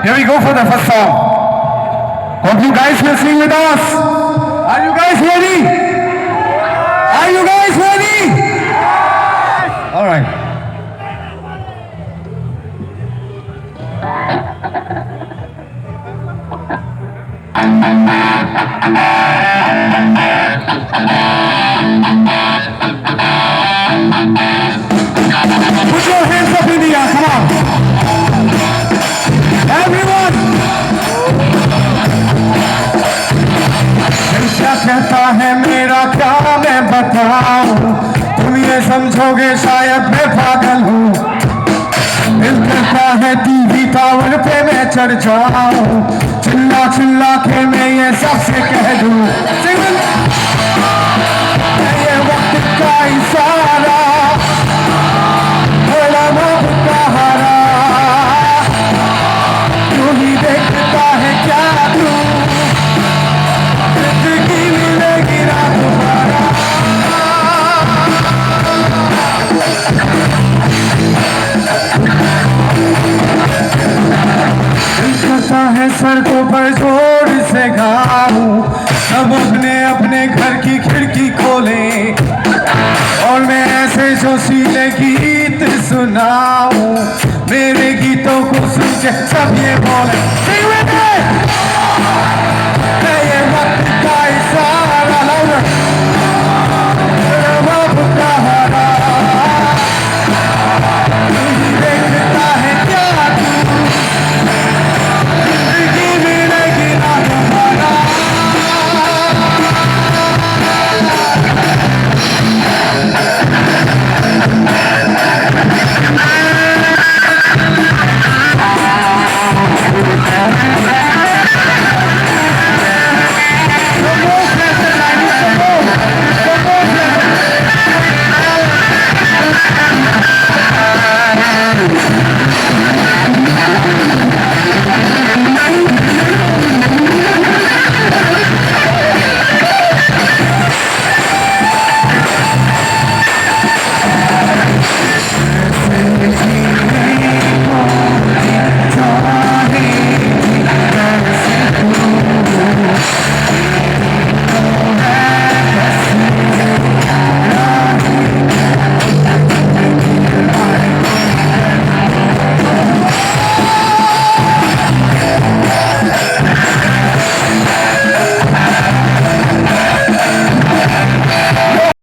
Here we go for the first song. Hope you guys will sing with us. Are you guys ready? Are you guys ready? All right. Put your hands up in the air, come on. Everyone. दिल क्या कहता है मेरा क्या मैं बताऊं, तुम ये समझोगे शायद मैं पागल हूँ। दिल कहता है टीवी टावर पे मैं चढ़ जाऊं, चिल्ला चिल्ला के मैं ये सबसे कह दूं, ये वक्त का इशारा थोड़ा मोह का हारा, क्यों ही देखता है क्या तू, जिंदगी मिलेगी ना दोबारा। दिल करता है सड़कों पर जोर से गाऊं, सब अपने अपने घर की खिड़की खोले और मैं ऐसे जोशीले गीत सुनाऊं, मेरे गीतों को सुन के सब ये बोले